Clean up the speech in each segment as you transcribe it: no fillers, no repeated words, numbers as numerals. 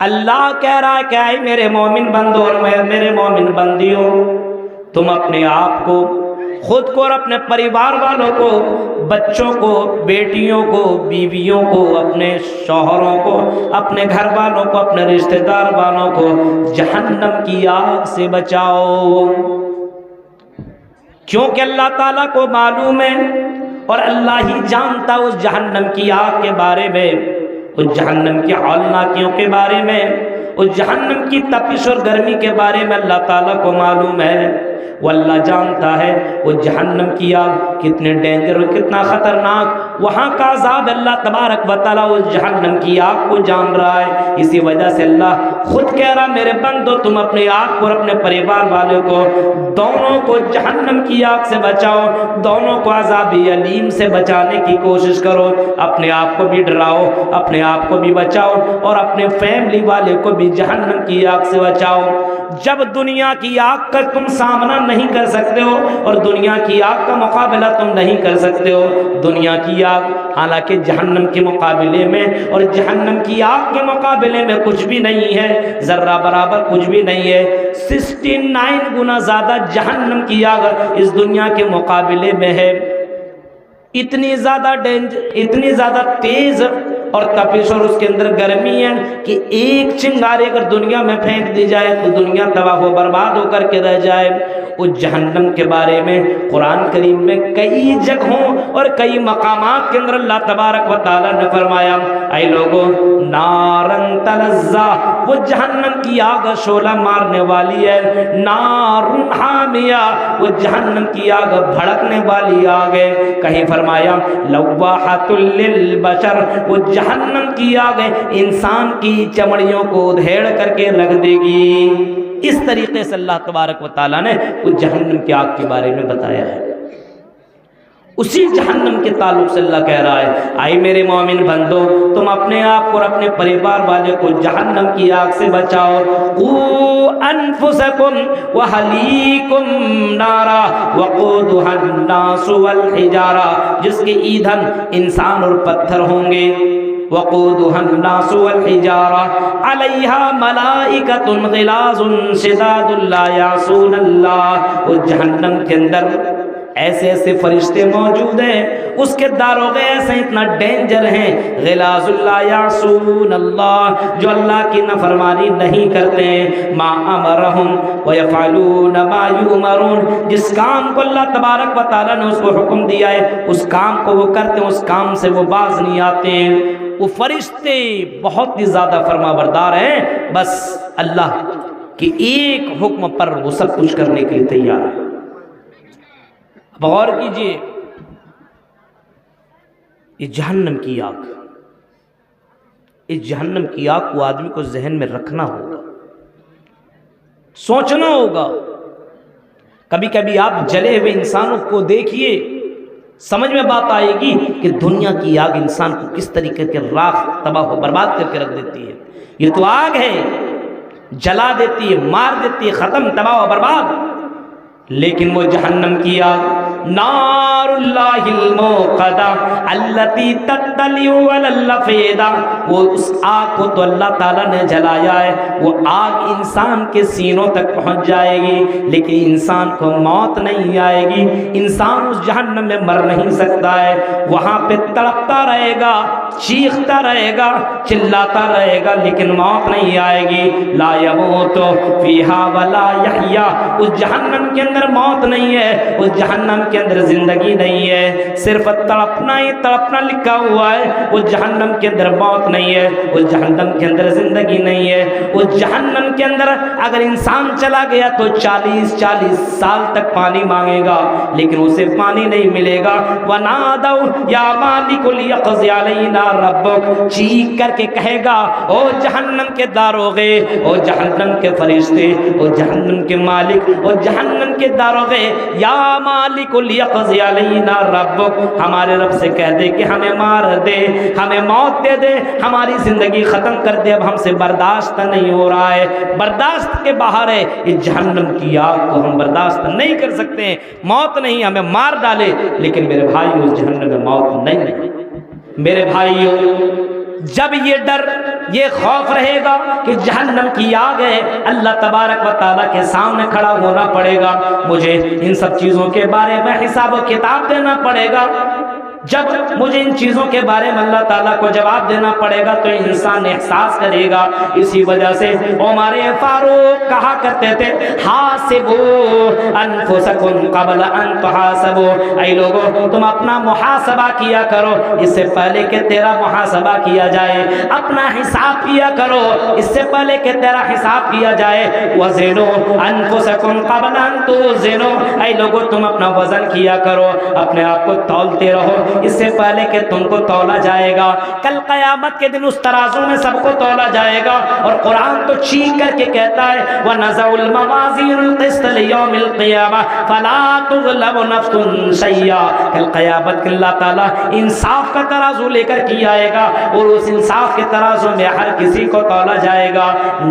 اللہ کہہ رہا ہے کہ اے میرے مومن بندوں اور میرے مومن بندیوں، تم اپنے آپ کو، خود کو اور اپنے پریوار والوں کو، بچوں کو، بیٹیوں کو، بیویوں کو، اپنے شوہروں کو، اپنے گھر والوں کو، اپنے رشتہ دار والوں کو جہنم کی آگ سے بچاؤ۔ کیونکہ اللہ تعالیٰ کو معلوم ہے اور اللہ ہی جانتا اس جہنم کی آگ کے بارے میں، اس جہنم کی ہولناکیوں کے بارے میں، اس جہنم کی تپش اور گرمی کے بارے میں اللہ تعالیٰ کو معلوم ہے۔ وہ اللہ جانتا ہے وہ جہنم کی آگ کتنے ڈینجر اور کتنا خطرناک، وہاں کا عذاب اللہ تبارک و تعالیٰ اس جہنم کی آگ کو جان رہا ہے۔ اسی وجہ سے اللہ خود کہہ رہا میرے بندو تم اپنے آپ کو اور اپنے پریوار والوں کو دونوں کو جہنم کی آگ سے بچاؤ، دونوں کو عذاب علیم سے بچانے کی کوشش کرو۔ اپنے آپ کو بھی ڈراؤ، اپنے آپ کو بھی بچاؤ اور اپنے فیملی والے کو بھی جہنم کی آگ سے بچاؤ۔ جب دنیا کی آگ کا تم سامنا نہیں کر سکتے ہو اور دنیا کی آگ کا مقابلہ تم نہیں کر سکتے ہو، دنیا کی آگ حالانکہ جہنم کے مقابلے میں اور جہنم کی آگ کے مقابلے میں کچھ بھی نہیں ہے، ذرہ برابر کچھ بھی نہیں ہے۔ 69 گنا زیادہ جہنم کی آگ اس دنیا کے مقابلے میں ہے۔ اتنی زیادہ ڈینجر، اتنی زیادہ تیز اور تپش اور اس کے اندر گرمی ہے کہ ایک چنگاری اگر دنیا میں پھینک دی جائے تو دنیا تباہ و برباد ہو کر کے رہ جائے۔ اس جہنم کے بارے میں قرآن کریم میں کئی جگہوں اور کئی مقامات کے اندر اللہ تبارک و تعالیٰ نے فرمایا اے لوگوں نارن تلظا، وہ جہنم کی آگ شعلہ مارنے والی ہے، نارن حامیہ، وہ جہنم کی آگ بھڑکنے والی آگ ہے۔ کہیں فرمایا لواحۃ للبشر، وہ جہنم کی آگ انسان کی چمڑیوں کو ادھیڑ کر کے رکھ دے گی۔ اس طریقے سے اللہ تبارک و تعالیٰ نے اس جہنم کی آگ کے بارے میں بتایا ہے۔ اسی جہنم کے تعلق سے اللہ کہہ رہا ہے اے میرے مومن بندو تم اپنے آپ کو اور اپنے پریوار والے کو جہنم کی آگ سے بچاؤ۔ قو انفسکم واہلیکم نارا وقودھا الناس والحجارہ، جس کے ایندھن انسان اور پتھر ہوں گے۔ وقودھا الناس والحجارہ علیہا ملائکۃ غلاظ شداد لا یعصون اللہ، اس جہنم کے اندر ایسے ایسے فرشتے موجود ہیں، اس کے داروغے ایسے اتنا ڈینجر ہیں، غلاظ لا یعصون اللہ، جو اللہ کی نافرمانی نہیں کرتے ہیں، ما امرہم ویفعلون ما یؤمرون، جس کام کو اللہ تبارک و تعالیٰ نے اس کو حکم دیا ہے اس کام کو وہ کرتے ہیں، اس کام سے وہ باز نہیں آتے ہیں۔ وہ فرشتے بہت ہی زیادہ فرما بردار ہیں، بس اللہ کے ایک حکم پر وہ سب کچھ کرنے کے لیے تیار ہے۔ غور کیجئے، یہ جہنم کی آگ، اس جہنم کی آگ کو آدمی کو ذہن میں رکھنا ہوگا، سوچنا ہوگا۔ کبھی کبھی آپ جلے ہوئے انسانوں کو دیکھیے، سمجھ میں بات آئے گی کہ دنیا کی آگ انسان کو کس طریقے کے راکھ تباہ و برباد کر کے رکھ دیتی ہے۔ یہ تو آگ ہے، جلا دیتی ہے، مار دیتی ہے، ختم، تباہ و برباد۔ لیکن وہ جہنم کی آگ نار اللہ الموقدہ التی تطلع علی الافئدہ، وہ اس آگ کو تو اللہ تعالیٰ نے جلایا ہے، وہ آگ انسان کے سینوں تک پہنچ جائے گی لیکن انسان کو موت نہیں آئے گی۔ انسان اس جہنم میں مر نہیں سکتا ہے، وہاں پہ تڑپتا رہے گا، چیختا رہے گا، چلاتا رہے گا لیکن موت نہیں آئے گی۔ لا یموت فیہا ولا یحییٰ، اس جہنم کے اندر موت نہیں ہے، اس جہنم کے اندر زندگی نہیں ہے، صرف تڑپنا ہی تڑپنا لکھا ہوا ہے۔ اس جہنم کے اندر موت نہیں ہے، اس جہنم کے اندر زندگی نہیں ہے۔ اس جہنم کے اندر اگر انسان چلا گیا تو 40 سال تک پانی مانگے گا لیکن اسے پانی نہیں ملے گا۔ وَنَادَوْا يَا مَالِكُ لِيَقْضِ عَلَيْنَا رَبُّكَ، چیخ کر کے کہے گا او جہنم کے داروغے، او جہنم کے فرشتے، او جہنم کے مالک، او جہنم کے داروغے، یا مالک لیقض علینا ربک، ہمارے رب سے کہہ دے کہ ہمیں مار دے، ہمیں موت دے دے، ہماری زندگی ختم کر دے، اب ہم سے برداشت نہیں ہو رہا ہے، برداشت کے باہر ہے، اس جہنم کی آگ کو ہم برداشت نہیں کر سکتے ہیں، موت نہیں، ہمیں مار ڈالے۔ لیکن میرے بھائی اس جہنم میں موت نہیں ہے۔ میرے بھائیوں جب یہ ڈر یہ خوف رہے گا کہ جہنم کی آگ ہے، اللہ تبارک و تعالیٰ کے سامنے کھڑا ہونا پڑے گا، مجھے ان سب چیزوں کے بارے میں حساب و کتاب دینا پڑے گا، جب مجھے ان چیزوں کے بارے میں اللہ تعالیٰ کو جواب دینا پڑے گا تو انسان احساس کرے گا۔ اسی وجہ سے عمر فاروق کہا کرتے تھے حاسبوا انفسکم قبل ان تحاسبوا، اے لوگو تم اپنا محاسبہ کیا کرو اس سے پہلے کہ تیرا محاسبہ کیا جائے، اپنا حساب کیا کرو اس سے پہلے کہ تیرا حساب کیا جائے۔ وزنوا انفسکم قبل ان توزنوا، اے لوگو تم اپنا وزن کیا کرو، اپنے آپ کو تولتے رہو اس سے پہلے کہ تم کو تولا جائے گا۔ کل قیامت کے دن اس ترازو میں سب کو تولا جائے گا، اور قرآن تو چیخ کر کے کہتا ہے وَنَزَعُ الْمَوَازِينَ الْقِسْطَ لِيَوْمِ الْقِيَامَةِ فَلَا تُظْلَمُ نَفْسٌ شَيْئًا، کل قیامت کے اللہ تعالیٰ انصاف کا ترازو لے کر کے آئے گا، اور اس انصاف کے ترازو میں ہر کسی کو تولا جائے گا،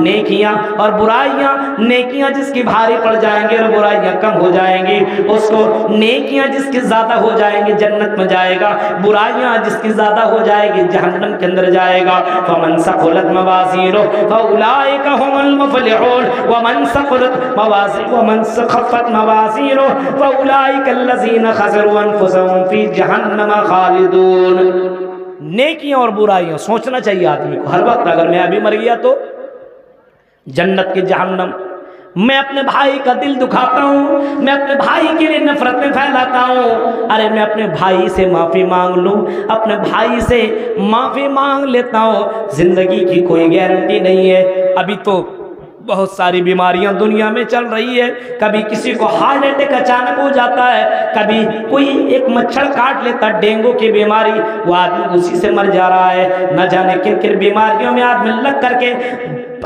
نیکیاں اور برائیاں، نیکیاں جس کی بھاری پڑ جائیں گی اور برائیاں کم ہو جائیں گی، اس کو نیکیاں جس کی زیادہ ہو جائیں گی جنت میں جائے گا، برائیاں جس کی زیادہ ہو جائے گی جہنم کے اندر جائے گا۔ فمن ثقلت موازینہ فاولئک هم المفلحون ومن خفت موازینہ فاولئک الذین خسروا انفسهم فی جہنم خالدون۔ نیکیاں اور برائیاں سوچنا چاہیے آدمی کو ہر وقت، اگر میں ابھی مر گیا تو جنت کی جہنم، میں اپنے بھائی کا دل دکھاتا ہوں، میں اپنے بھائی کے لیے نفرتیں پھیلاتا ہوں، ارے میں اپنے بھائی سے معافی مانگ لوں، اپنے بھائی سے معافی مانگ لیتا ہوں، زندگی کی کوئی گارنٹی نہیں ہے۔ ابھی تو بہت ساری بیماریاں دنیا میں چل رہی ہے، کبھی کسی کو ہارٹ اٹیک اچانک ہو جاتا ہے، کبھی کوئی ایک مچھر کاٹ لیتا ہے ڈینگو کی بیماری، وہ آدمی اسی سے مر جا رہا ہے، نہ جانے کن کن بیماریوں میں آدمی لگ کر کے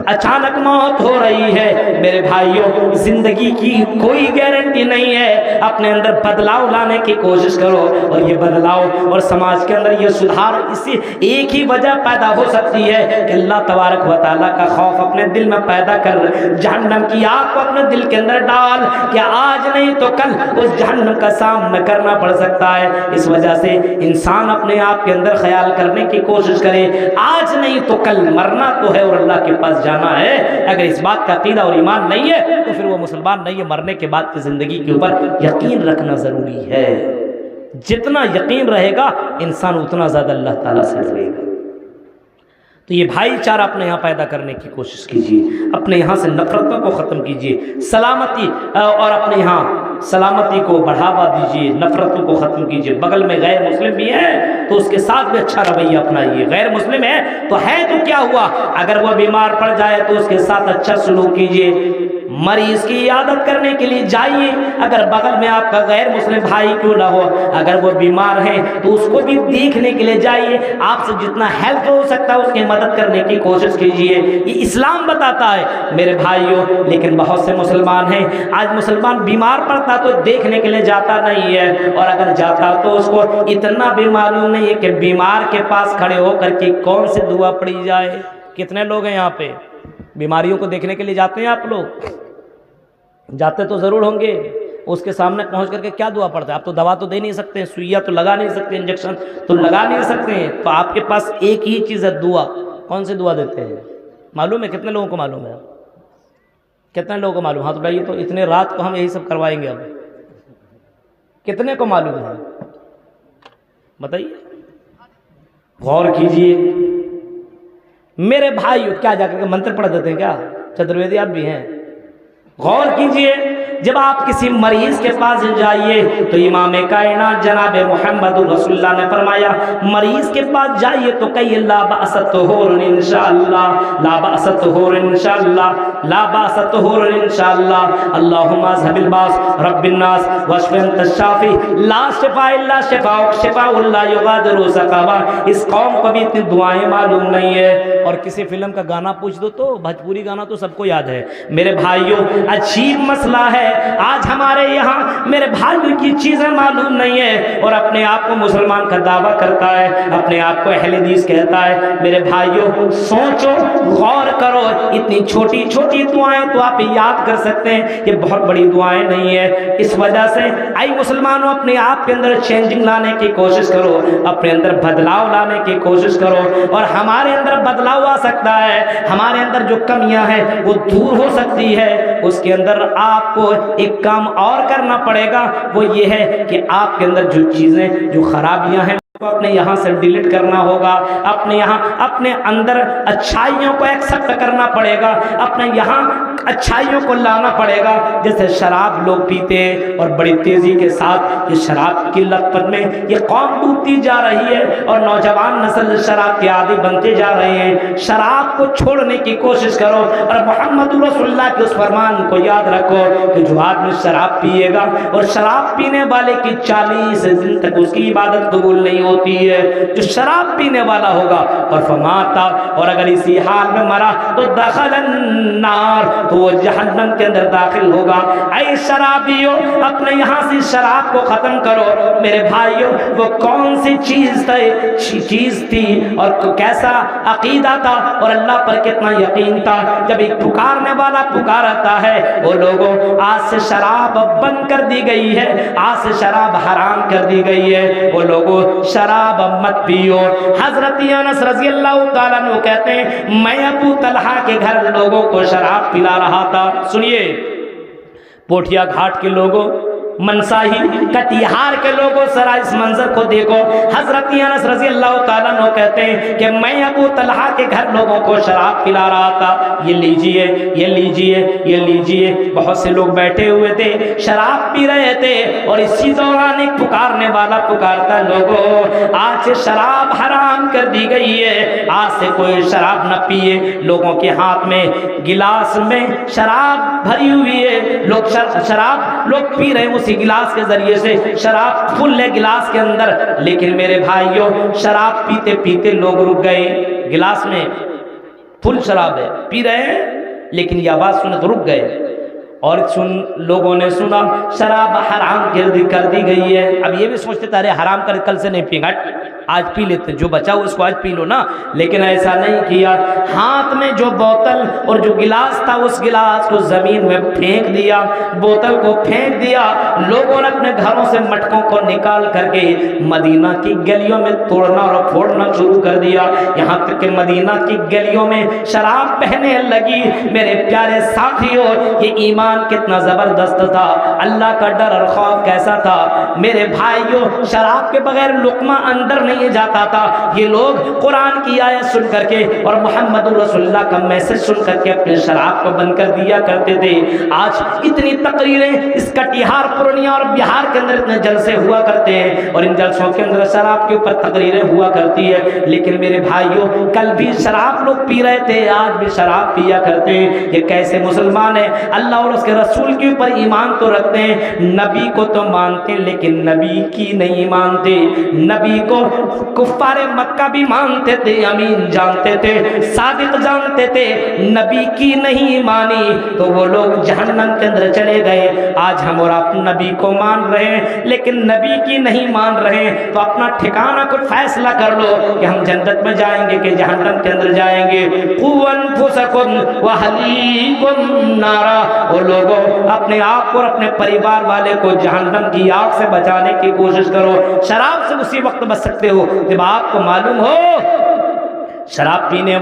اچانک موت ہو رہی ہے۔ میرے بھائیوں زندگی کی کوئی گارنٹی نہیں ہے، اپنے اندر بدلاؤ لانے کی کوشش کرو، اور یہ بدلاؤ اور سماج کے اندر یہ سدھار اسی ایک ہی وجہ پیدا ہو سکتی ہے کہ اللہ تبارک و تعالیٰ کا خوف اپنے دل میں پیدا کر، جہنم کی آگ کو اپنے دل کے اندر ڈال کہ آج نہیں تو کل اس جہنم کا سامنا کرنا پڑ سکتا ہے۔ اس وجہ سے انسان اپنے آپ کے اندر خیال کرنے کی کوشش کرے، آج نہیں تو کل مرنا تو ہے اور اللہ کے پاس جانا ہے۔ اگر اس بات کا عقیدہ اور ایمان نہیں ہے تو پھر وہ مسلمان نہیں ہے۔ مرنے کے بعد کی زندگی کے اوپر یقین رکھنا ضروری ہے، جتنا یقین رہے گا انسان اتنا زیادہ اللہ تعالیٰ سے ڈرے گا۔ تو یہ بھائی چارہ اپنے یہاں پیدا کرنے کی کوشش کیجیے، اپنے یہاں سے نفرتوں کو ختم کیجیے، سلامتی اور اپنے یہاں سلامتی کو بڑھاوا دیجیے، نفرتوں کو ختم کیجیے۔ بغل میں غیر مسلم بھی ہے تو اس کے ساتھ بھی اچھا رویہ اپنائیے، غیر مسلم ہے تو کیا ہوا، اگر وہ بیمار پڑ جائے تو اس کے ساتھ اچھا سلوک کیجیے، مریض کی عیادت کرنے کے لیے جائیے، اگر بغل میں آپ کا غیر مسلم بھائی کیوں نہ ہو، اگر وہ بیمار ہے تو اس کو بھی دیکھنے کے لیے جائیے، آپ سے جتنا ہیلپ ہو سکتا ہے اس کی مدد کرنے کی کوشش کیجیے، یہ اسلام بتاتا ہے میرے بھائیوں۔ لیکن بہت سے مسلمان ہیں، آج مسلمان بیمار پڑتا تو دیکھنے کے لیے جاتا نہیں ہے، اور اگر جاتا تو اس کو اتنا بھی معلوم نہیں ہے کہ بیمار کے پاس کھڑے ہو کر کے کون سی دعا پڑھی جائے۔ کتنے لوگ ہیں یہاں پہ بیماریوں کو دیکھنے کے لیے جاتے ہیں؟ آپ لوگ جاتے تو ضرور ہوں گے، اس کے سامنے پہنچ کر کے کیا دعا پڑتا ہے؟ آپ تو دوا تو دے نہیں سکتے، سوئیاں تو لگا نہیں سکتے، انجیکشن تو لگا نہیں سکتے ہیں، تو آپ کے پاس ایک ہی چیز ہے دعا۔ کون سی دعا دیتے ہیں معلوم ہے؟ کتنے لوگوں کو معلوم ہے؟ کتنے لوگوں کو معلوم؟ ہاتھ اٹھائیے تو اتنے رات کو ہم یہی سب کروائیں گے۔ اب کتنے کو معلوم ہے بتائیے، غور کیجئے میرے بھائیو۔ کیا جا کر کے منتر پڑھ دیتے ہیں کیا؟ چترویدی آپ بھی ہیں، غور کیجئے۔ جب آپ کسی مریض کے پاس جائیے تو امام کائنات جناب محمد رسول اللہ نے فرمایا مریض کے پاس جائیے تو کہیے لا بأس طہور انشاءاللہ، لا بأس طہور انشاءاللہ، لا بأس طہور انشاءاللہ، اللہم اذھب الباس رب الناس واشف انت الشافی لا شفاء الا شفاءک شفاء لا یغادر سقما۔ اس قوم کو بھی اتنی دعائیں معلوم نہیں ہے، اور کسی فلم کا گانا پوچھ دو تو بھوجپوری گانا تو سب کو یاد ہے۔ میرے بھائیوں عجیب مسئلہ ہے، آج ہمارے یہاں میرے بھائیوں کی چیزیں معلوم نہیں ہے اور اپنے آپ کو مسلمان کا دعویٰ کرتا ہے، اپنے آپ کو اہل حدیث کہتا ہے۔ میرے بھائیوں سوچو، غور کرو، اتنی چھوٹی چھوٹی دعائیں تو آپ یاد کر سکتے ہیں، یہ بہت بڑی دعائیں نہیں ہے۔ اس وجہ سے آئی مسلمانوں اپنے آپ کے اندر چینجنگ لانے کی کوشش کرو، اپنے اندر بدلاؤ لانے کی کوشش کرو، اور ہمارے اندر بدلاؤ آ سکتا ہے، ہمارے اندر جو کمیاں ہیں وہ دور ہو سکتی ہے۔ اس کے اندر آپ کو ایک کام اور کرنا پڑے گا، وہ یہ ہے کہ آپ کے اندر جو چیزیں، جو خرابیاں ہیں اپنے یہاں سے ڈیلیٹ کرنا ہوگا، اپنے یہاں اپنے اندر اچھائیوں کو ایکسپٹ کرنا پڑے گا، اپنے یہاں اچھائیوں کو لانا پڑے گا۔ جیسے شراب لوگ پیتے اور بڑی تیزی کے ساتھ یہ شراب کی لت میں یہ قوم ڈوبتی جا رہی ہے اور نوجوان نسل شراب کے عادی بنتے جا رہے ہیں۔ شراب کو چھوڑنے کی کوشش کرو اور محمد رسول اللہ کے اس فرمان کو یاد رکھو کہ جو آدمی شراب پیے گا اور شراب پینے والے کی 40 دن تک اس کی عبادت قبول نہیں ہوتی ہے، جو شراب پینے والا ہوگا اور فماتا، اور اگر اسی حال میں مرا تو دخل النار، تو وہ جہنم کے اندر داخل ہوگا۔ اے شرابیوں اپنے یہاں سے شراب کو ختم کرو۔ میرے بھائیوں وہ کون سی چیز تھی اور کیسا عقیدہ تھا اور اللہ پر کتنا یقین تھا، جب ایک پکارنے والا پکارتا ہے وہ لوگوں آج سے شراب بند کر دی گئی ہے، آج سے شراب حرام کر دی گئی ہے، وہ لوگوں شراب مت پیو۔ حضرت انس رضی اللہ تعالیٰ عنہ کہتے ہیں میں ابو طلحہ کے گھر لوگوں کو شراب پلا رہا تھا۔ سنیے، پوٹھیا گھاٹ کے لوگوں، منساہی کٹیہار کے لوگوں ذرا اس منظر کو دیکھو۔ حضرت انس رضی اللہ تعالیٰ عنہ کہتے ہیں کہ میں ابو طلحہ کے گھر لوگوں کو شراب پلا رہا تھا، یہ لیجئے یہ لیجئے یہ لیجئے۔ بہت سے لوگ بیٹھے ہوئے تھے، شراب پی رہے تھے، اور اسی دوران ایک پکارنے والا پکارتا لوگوں آج سے شراب حرام کر دی گئی ہے، آج سے کوئی شراب نہ پیے۔ لوگوں کے ہاتھ میں گلاس میں شراب بھری ہوئی ہے، لوگ شراب لوگ پی رہے ہیں، اسی گلاس کے ذریعے سے شراب فل ہے گلاس کے اندر، لیکن میرے بھائیوں شراب پیتے پیتے لوگ رک گئے۔ گلاس میں فل شراب ہے، پی رہے ہیں، لیکن یہ آواز سنے تو رک گئے، اور لوگوں نے سنا شراب حرام کر دی گئی ہے۔ اب یہ بھی سوچتے تھے حرام کر کل سے نہیں پئیں گا، آج پی لیتے، جو بچا ہو اس کو آج پی لو نا، لیکن ایسا نہیں کیا۔ ہاتھ میں جو بوتل اور جو گلاس تھا اس گلاس کو زمین میں پھینک دیا، بوتل کو پھینک دیا۔ لوگوں نے اپنے گھروں سے مٹکوں کو نکال کر کے مدینہ کی گلیوں میں توڑنا اور پھوڑنا شروع کر دیا، یہاں تک کہ مدینہ کی گلیوں میں شراب بہنے لگی۔ میرے پیارے ساتھیوں یہ ایمان کتنا زبردست تھا، اللہ کا ڈر اور خوف کیسا تھا۔ میرے بھائیوں شراب کے بغیر لقمہ اندر نہیں جاتا تھا۔ یہ لوگ قرآن کی آیت سن کر کے اور محمد رسول اللہ کا میسج سن کر کے اپنے شراب کو بند کر دیا کرتے تھے۔ آج اتنی تقریریں اس کٹیہار، پورنیہ اور بہار کے اندر اتنے جلسے ہوا کرتے ہیں، اور ان جلسوں کے اندر شراب کے اوپر تقریریں ہوا کرتی ہے، لیکن میرے بھائیوں کل بھی شراب لوگ پی رہے تھے، آج بھی شراب پیا کرتے ہیں۔ یہ کیسے مسلمان ہیں؟ اللہ اور اس کے رسول کے اوپر ایمان تو رکھتے ہیں، نبی کو تو مانتے لیکن نبی کی نہیں مانتے۔ نبی کو کفار مکہ بھی مانتے تھے، امین جانتے تھے، صادق جانتے تھے، نبی کی نہیں مانی تو وہ لوگ جہنم کے اندر چلے گئے۔ آج ہم اور آپ نبی کو مان رہے ہیں لیکن نبی کی نہیں مان رہے ہیں، تو اپنا ٹھکانہ کو فیصلہ کر لو کہ ہم جنت میں جائیں گے کہ جہنم کے اندر جائیں گے۔ قُوْا أَنفُسَكُمْ وَأَهْلِيكُمْ نَارًا، وہ لوگوں اپنے آپ اور اپنے پریوار والے کو جہنم کی آگ سے بچانے کی کوشش کرو۔ شراب سے اسی وقت بچ سکتے ہو جب آپ کو معلوم ہو شراب پینے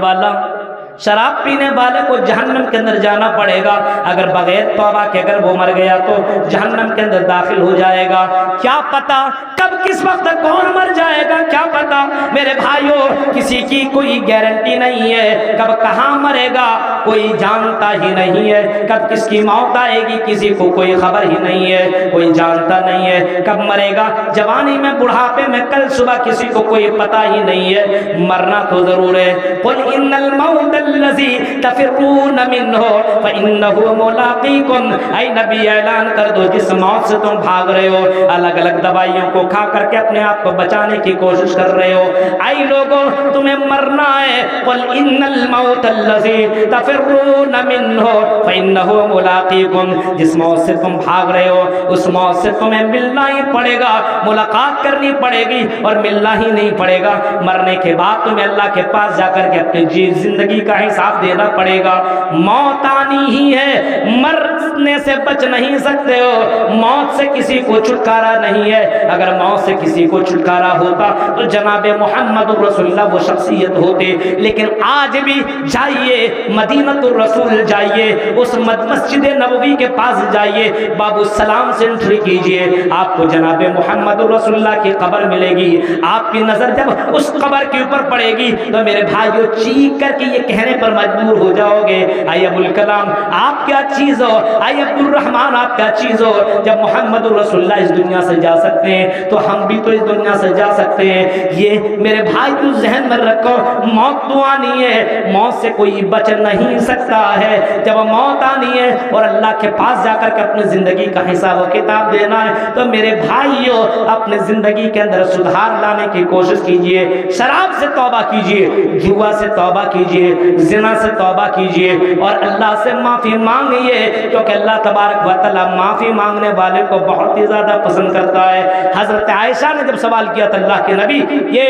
والے کو جہنم کے اندر جانا پڑے گا، اگر بغیر توبہ کے اگر وہ مر گیا تو جہنم کے اندر داخل ہو جائے گا۔ کیا پتا کب کس وقت کون مر جائے گا، کیا پتا میرے بھائیوں، کسی کی کوئی گارنٹی نہیں ہے، کب کہاں مرے گا کوئی جانتا ہی نہیں ہے، کب کس کی موت آئے گی کسی کو کوئی خبر ہی نہیں ہے، کوئی جانتا نہیں ہے کب مرے گا، جوانی میں بڑھاپے میں کل صبح کسی کو کوئی پتہ ہی نہیں ہے، مرنا تو ضرور ہے۔ قل ان الموت الذی تفرون منہ فانہ ملاقیکم، اے نبی اعلان کر دو جس موت سے تم بھاگ رہے ہو، الگ الگ دوائیوں کو کھا کر کے اپنے آپ کو بچانے کی کوشش کر رہے ہو، اے لوگوں تمہیں مرنا ہے، قل ان الموت الذی تفرون منہ فانہ ملاقیکم، جس موت سے تم بھاگ رہے ہو اس موت سے تمہیں ملنا ہی پڑے گا، ملاقات کرنی پڑے گی اور ملنا ہی نہیں پڑے گا، مرنے کے بعد تمہیں اللہ کے پاس جا کر کے اپنی زندگی کا حساب دینا پڑے گا، موت آنی ہی ہے، مرنے سے بچ نہیں سکتے ہو، موت سے کسی کو چھٹکارا نہیں ہے، اگر موت سے کسی کو چھٹکارا ہوتا تو جناب محمد رسول اللہ وہ شخصیت ہوتے، لیکن آج بھی جائیے مدینہ الرسول جائیے، اس مسجد نبوی کے پاس جائیے، باب السلام سے انٹری کیجئے، آپ کو جناب محمد رسول اللہ کی قبر ملے گی، آپ کی نظر جب اس قبر کے اوپر پڑے گی تو میرے بھائیو چیخ کر کے یہ کہنے پر مجبور ہو جاؤ گے، اے ابوالکلام آپ کیا چیز ہو، اے عبد الرحمن آپ کیا چیز ہو، جب محمد رسول اللہ اس دنیا سے جا سکتے ہیں تو ہم بھی تو اس دنیا سے جا سکتے ہیں، یہ میرے بھائی تو ذہن میں رکھو، موت تو آنی ہے، موت سے کوئی بچ نہیں سکتا ہے، جب موت آنی ہے اور اللہ کے پاس جا کر کے اپنی زندگی کا حساب و کتاب دینا ہے تو میرے بھائیو اپنے زندگی کے اندر سدھار لانے کی کوشش کیجئے، شراب سے توبہ کیجئے، جوا سے توبہ کیجئے، زنا سے توبہ کیجئے اور اللہ سے معافی مانگیے، کیونکہ اللہ تبارک و تعالی معافی مانگنے والے کو بہت ہی زیادہ پسند کرتا ہے۔ حضرت عائشہ نے جب سوال کیا تو اللہ کے نبی یہ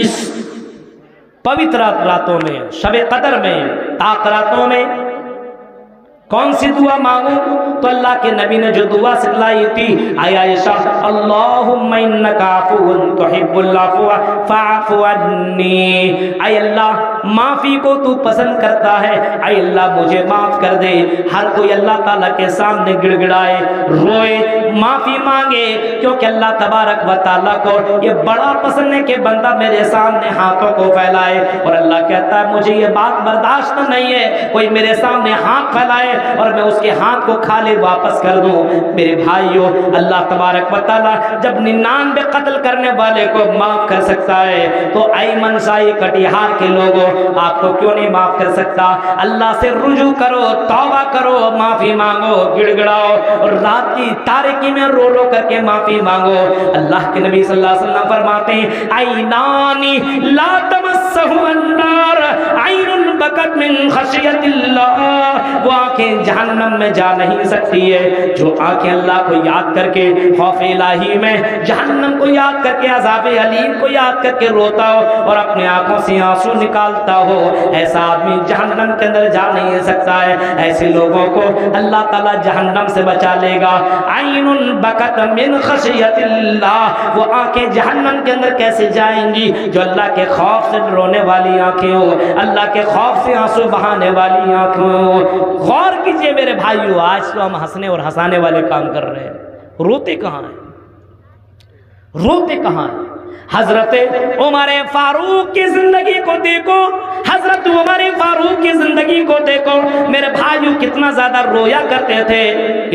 اس پوتر راتوں میں، شب قدر میں، طاق راتوں میں کون سی دعا مانگوں؟ تو اللہ کے نبی نے جو دعا سکھلائی تھی، اے عائشہ اللہم انک عفو تحب العفو فاعف عنی، اے اللہ معافی کو تو پسند کرتا ہے، اے اللہ مجھے معاف کر دے۔ ہر کوئی اللہ تعالیٰ کے سامنے گڑ گڑائے، روئے، معافی مانگے، کیونکہ اللہ تبارک و تعالیٰ کو یہ بڑا پسند ہے کہ بندہ میرے سامنے ہاتھوں کو پھیلائے، اور اللہ کہتا ہے مجھے یہ بات برداشت نہیں ہے کوئی میرے سامنے ہاتھ پھیلائے اور میں اس کے ہاتھ کو خالی واپس کر دوں۔ میرے بھائیو اللہ تبارک و تعالیٰ جب 99 قتل کرنے والے کو معاف کر سکتا ہے تو ایمن شاہی کٹیہار کے لوگوں آپ کو کیوں نہیں معاف کر سکتا؟ اللہ سے رجوع کرو، توبہ کرو، معافی مانگو، گڑ گڑاؤ اور رات کی تاریکی میں رو رو کر کے معافی مانگو۔ اللہ کے نبی صلی اللہ علیہ وسلم فرماتے ہیں عینانی لا تمسہ النار، عین بکت من خشیت اللہ، وہ آنکھیں جہنم میں جا نہیں سکتی ہے جو آنکھیں اللہ کو یاد کر کے خوف الہی میں جہنم کو یاد کر کے عذاب علیم کو یاد کر کے روتا ہو اور اپنے آنکھوں سے آنسو نکالتا ہو، ایسا آدمی جہنم کے اندر جا نہیں سکتا ہے۔ ایسے لوگوں کو اللہ تعالیٰ جہنم سے بچا لے گا۔ عین بکت من خشیت اللہ، وہ آنکھیں جہنم کے اندر کیسے جائیں گی؟ جو اللہ کے خوف سے رونے والی آنکھیں ہو، اللہ کے خوف سے آنسو بہانے والی آنکھیں ہو۔ غور کیجئے میرے بھائیو، آج تو ہم ہنسنے اور ہنسانے والے کام کر رہے ہیں، روتے کہاں ہیں؟ روتے کہاں ہیں؟ حضرت عمر فاروق کی زندگی کو دیکھو، حضرت عمر فاروق کی زندگی کو دیکھو میرے بھائیو، کتنا زیادہ رویا کرتے تھے،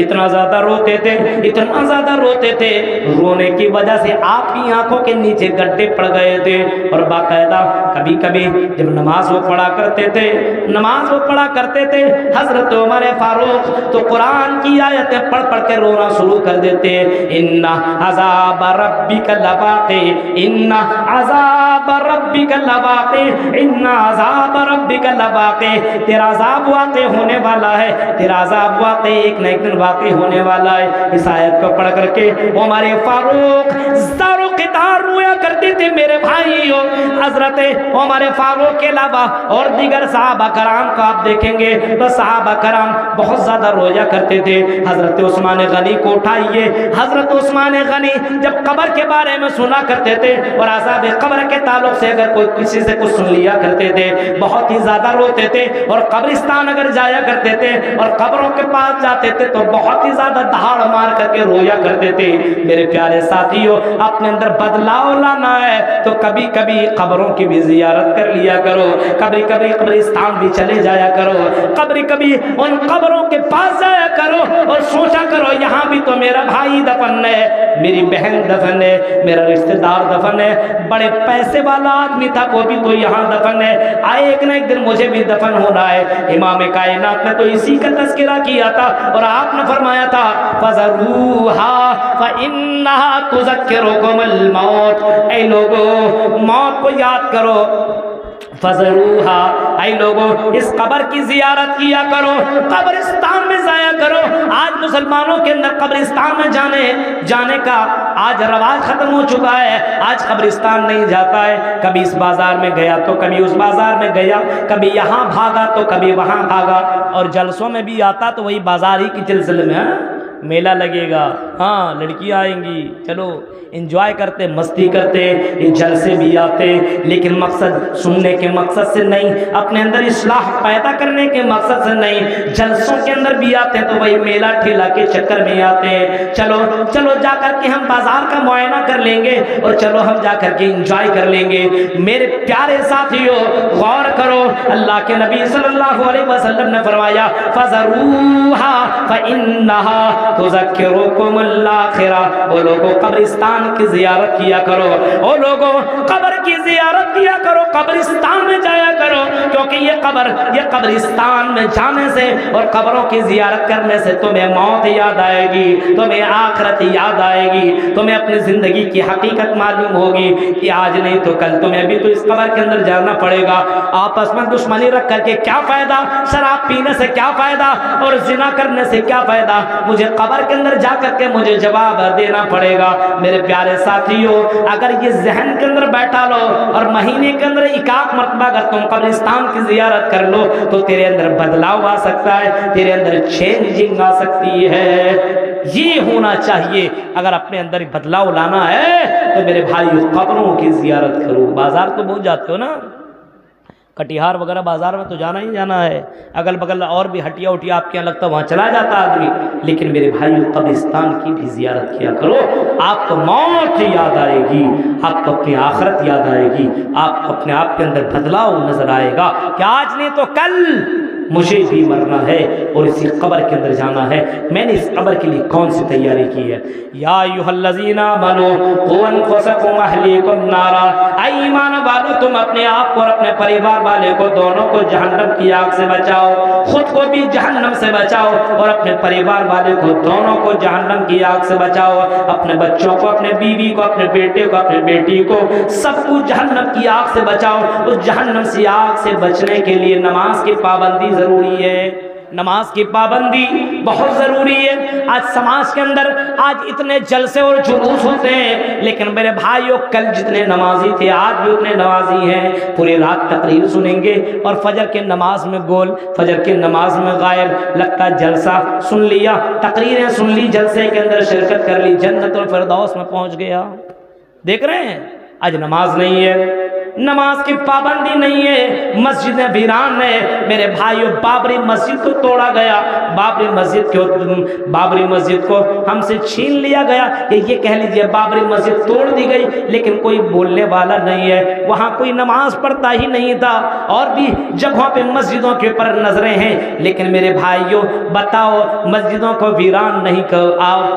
اتنا زیادہ روتے تھے، اتنا زیادہ روتے تھے، رونے کی وجہ سے آپ کی آنکھوں کے نیچے گڈھے پڑ گئے تھے، اور باقاعدہ کبھی کبھی جب نماز وہ پڑھا کرتے تھے، نماز وہ پڑھا کرتے تھے حضرت عمر فاروق، تو قرآن کی آیتیں پڑھ پڑھ کے رونا شروع کر دیتے، ان عذاب ربک لواقع، ان عذاب ربک لواقع، ان عذاب ربک لواقع، تیرا عذاب واقع ہونے والا ہے، تیرا عذاب واقع ایک نہ ایک دن واقع ہونے والا ہے۔ اس آیت کو پڑھ کر کے عمر فاروق زارو قطار رویا کرتے تھے میرے بھائیوں۔ حضرت عمر فاروق کے علاوہ اور دیگر صحابہ کرام کو آپ دیکھیں گے تو صحابہ کرام بہت زیادہ رویا کرتے تھے۔ حضرت عثمان غنی کو اٹھائیے، حضرت عثمان غنی جب قبر کے بارے میں سنا کرتے تھے اور عذاب قبر کے تعلق سے اگر کوئی کسی سے کچھ سن لیا کرتے تھے بہت ہی زیادہ روتے تھے، اور قبرستان اگر جایا کرتے تھے اور قبروں کے پاس جاتے تھے تو بہت ہی زیادہ دہاڑ مار کر کے رویا کرتے تھے۔ میرے پیارے ساتھیوں، اپنے اندر بدلاؤ لانا ہے تو کبھی کبھی قبروں کی بھی زیارت کر لیا کرو، کبھی کبھی قبرستان بھی چلے جایا کرو، کبھی کبھی ان قبروں کے پاس جایا کرو اور سوچا کرو یہاں بھی تو میرا بھائی دفن ہے، میری بہن دفن ہے، میرا رشتہ دار دفن ہے، بڑے پیسے والا آدمی تھا وہ بھی تو یہاں دفن ہے، ایک نہ ایک دن مجھے بھی دفن ہونا ہے۔ امام کائنات نے تو اسی کا تذکرہ کیا تھا اور آپ نے فرمایا تھا فَذَرُوهَا فَإِنَّهَا تُذَكِّرُكُمُ الْمَوْتِ، اے لوگو موت کو یاد کرو، فَذَرُوهَا، اے لوگو اس قبر کی زیارت کیا کرو، قبرستان میں جایا کرو۔ آج مسلمانوں کے اندر قبرستان میں جانے کا آج رواج ختم ہو چکا ہے، آج قبرستان نہیں جاتا ہے، کبھی اس بازار میں گیا تو کبھی اس بازار میں گیا، کبھی یہاں بھاگا تو کبھی وہاں بھاگا، اور جلسوں میں بھی آتا تو وہی بازار ہی کی سلسلے میں میلہ لگے گا، ہاں لڑکیاں آئیں گی، چلو انجوائے کرتے مستی کرتے، یہ جلسے بھی آتے لیکن مقصد سننے کے مقصد سے نہیں، اپنے اندر اصلاح پیدا کرنے کے مقصد سے نہیں، جلسوں کے اندر بھی آتے تو وہی میلہ ٹھیلا کے چکر میں آتے ہیں، چلو جا کر کے ہم بازار کا معائنہ کر لیں گے اور چلو ہم جا کر کے انجوائے کر لیں گے۔ میرے پیارے ساتھیوں غور کرو، اللہ کے نبی صلی اللہ علیہ وسلم نے فرمایا فَذَرُوهَا فَإِنَّهَا تُذَكِّرُكُمُ الْآخِرَةَ، وہ لوگوں قبرستان کی زیارت کیا کرو، او لوگوں قبر کی زیارت کیا کرو، قبرستان میں جایا کرو، کیونکہ یہ قبرستان میں جانے سے اور قبروں کی زیارت کرنے سے تمہیں موت یاد آئے گی، تمہیں آخرت یاد آئے گی، تمہیں اپنی زندگی کی حقیقت معلوم ہوگی کہ آج نہیں تو کل تمہیں بھی تو اس قبر کے اندر جانا پڑے گا۔ آپس میں دشمنی رکھ کر کے کیا فائدہ، شراب پینے سے کیا فائدہ اور زنا کرنے سے کیا فائدہ، مجھے قبر کے اندر جا کر کے مجھے جواب دینا پڑے گا۔ میرے پیارے ساتھیوں اگر یہ ذہن کے اندر بیٹھا لو اور مہینے کے اندر ایک مرتبہ اگر تم قبرستان کی زیارت کر لو تو تیرے اندر بدلاؤ آ سکتا ہے، تیرے اندر چینجنگ آ سکتی ہے۔ یہ ہونا چاہیے، اگر اپنے اندر بدلاؤ لانا ہے تو میرے بھائیو قبروں کی زیارت کرو۔ بازار تو بہت جاتے ہو نا، کٹیہار وغیرہ بازار میں تو جانا ہی جانا ہے، اگل بگل اور بھی ہٹیا اٹھیا آپ کے یہاں لگتا ہے وہاں چلا جاتا آدمی، لیکن میرے بھائیو قبرستان کی بھی زیارت کیا کرو، آپ کو موت یاد آئے گی، آپ کو اپنی آخرت یاد آئے گی، آپ کو اپنے آپ کے اندر بدلاؤ نظر آئے گا کہ آج نہیں تو کل مجھے بھی مرنا ہے اور اسی قبر کے اندر جانا ہے۔ میں نے اس قبر کے لیے کون سی تیاری کی ہے؟ یا ایھا الذین آمنوا قوا انفسکم واہلیکم نارا، اے ایمان والو تم اپنے آپ کو اور اپنے پریوار والے کو دونوں کو جہنم کی آگ سے بچاؤ، خود کو بھی جہنم سے بچاؤ اور اپنے پریوار والے کو دونوں کو جہنم کی آگ سے بچاؤ، اپنے بچوں کو، اپنے بیوی کو، اپنے بیٹے کو، اپنے بیٹی کو، سب کو جہنم کی آگ سے بچاؤ۔ اس جہنم سے آگ سے بچنے کے لیے نماز کی پابندی ضروری ہے، نماز کی پابندی بہت ضروری ہے۔ آج سماج کے اندر آج اتنے جلسے اور جلوس ہوتے ہیں، لیکن میرے بھائیوں کل جتنے نمازی تھے آج بھی اتنے نمازی ہیں، پوری رات تقریر سنیں گے اور فجر کے نماز میں گول، فجر کے نماز میں غائب، لگتا جلسہ سن لیا، تقریریں سن لی، جلسے کے اندر شرکت کر لی، جنت الفردوس میں پہنچ گیا۔ دیکھ رہے ہیں آج نماز نہیں ہے، نماز کی پابندی نہیں ہے، مسجدیں ویران ہے۔ میرے بھائیو بابری مسجد کو توڑا گیا، بابری مسجد کو ہم سے چھین لیا گیا، یہ کہہ لیجئے بابری مسجد توڑ دی گئی، لیکن کوئی بولنے والا نہیں ہے، وہاں کوئی نماز پڑھتا ہی نہیں تھا، اور بھی جگہوں پہ مسجدوں کے اوپر نظریں ہیں، لیکن میرے بھائیو بتاؤ مسجدوں کو ویران نہیں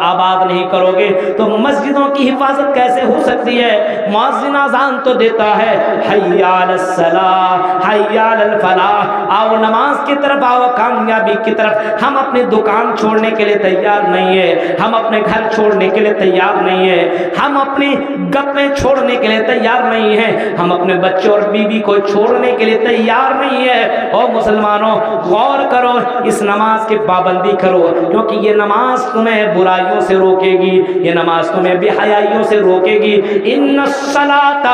آباد نہیں کرو گے تو مسجدوں کی حفاظت کیسے ہو سکتی ہے؟ مؤذن اذان تو دیتا ہے حی علی الصلاۃ حی علی الفلاح، آؤ نماز کی طرف، آؤ کامیابی کی طرف۔ ہم اپنی دکان چھوڑنے کے لیے تیار نہیں ہے، ہم اپنے گھر چھوڑنے کے لیے تیار نہیں ہے، ہم اپنی گپیں چھوڑنے کے لیے تیار نہیں ہے، ہم اپنے بچوں اور بیوی کو چھوڑنے کے لیے تیار نہیں ہے۔ او مسلمانوں غور کرو، اس نماز کی پابندی کرو، کیونکہ یہ نماز تمہیں برائیوں سے روکے گی، یہ نماز تمہیں بے حیائیوں سے روکے گی۔ ان الصلاۃ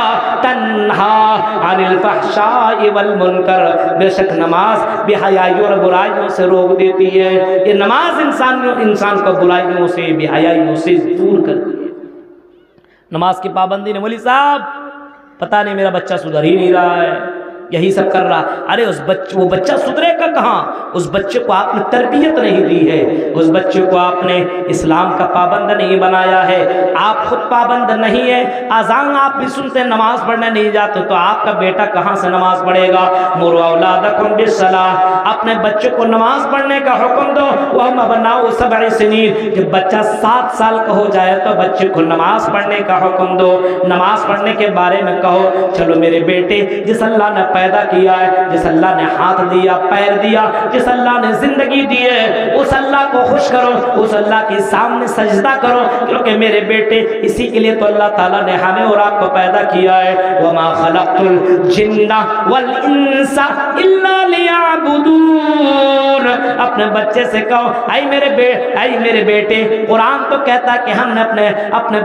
تنہا عن الفحشاء والمنکر، بے شک نماز بے حیائیوں اور برائیوں سے روک دیتی ہے۔ یہ نماز انسان کو برائیوں سے بے حیائیوں سے دور کرتی ہے۔ نماز کی پابندی نے، مولوی صاحب پتہ نہیں میرا بچہ سدھر ہی نہیں رہا ہے، یہی سب کر رہا. ارے وہ بچہ سدھرے گا کہاں؟ اس بچے کو آپ نے تربیت نہیں دی ہے، اس بچے کو آپ نے اسلام کا پابند نہیں بنایا ہے، آپ خود پابند نہیں ہے. اذان آپ بھی سنتے ہیں، نماز پڑھنے نہیں جاتے، تو آپ کا بیٹا کہاں سے نماز پڑھے گا؟ مروا اولادکم بالصلاۃ، اپنے بچے کو نماز پڑھنے کا حکم دو. وہم ابناء 7 سنین، جب بچہ 7 سال کا ہو جائے تو بچے کو نماز پڑھنے کا حکم دو. نماز پڑھنے کے بارے میں کہو، چلو میرے بیٹے، جس اللہ نے پیدا کیا ہے، جس اللہ نے ہاتھ دیا، پیر دیا، جس اللہ نے زندگی دی ہے، اس اللہ کو خوش کرو، اس اللہ کے سامنے سجدہ کرو، کیونکہ میرے بیٹے اسی کے لیے تو اللہ تعالیٰ نے ہمیں اور آپ کو پیدا کیا ہے. وما خلقت الجن والانس الا لیعبدون. اپنے بچے سے کہو، اے میرے بیٹے، قرآن تو کہتا ہے کہ ہم نے اپنے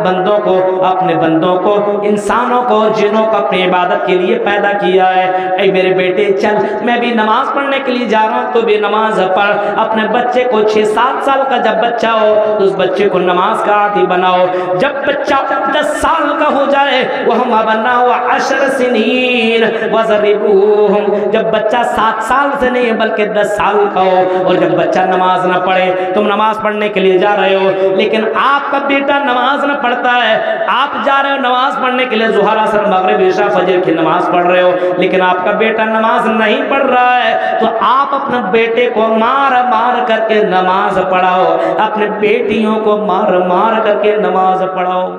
بندوں کو انسانوں کو جنوں کو اپنی عبادت کے لیے پیدا کیا ہے. اے میرے بیٹے چل، میں بھی نماز پڑھنے کے لیے جا رہا ہوں، تو بھی نماز پڑھ. اپنے بچے کو 6-7 سال کا جب بچہ ہو تو اس بچے کو نماز کا عادی بناؤ. جب بچہ 10 سال کا ہو جائے، وہم ابناء 10 سنین وضربوہم، جب بچہ 7 سال سے نہیں بلکہ 10 سال کا ہو، اور جب بچہ نماز نہ پڑھے، تم نماز پڑھنے کے لیے جا رہے ہو لیکن آپ کا بیٹا نماز نہ پڑھتا ہے، آپ جا رہے ہو نماز پڑھنے کے لیے، ظہر عصر مغرب عشاء فجر کی نماز پڑھ رہے ہو، لیکن آپ کا بیٹا نماز نہیں پڑھ رہا ہے، تو آپ اپنے بیٹے کو مار مار کر کے نماز پڑھاؤ، اپنے بیٹیوں کو مار مار کر کے نماز پڑھاؤ.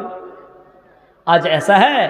آج ایسا ہے،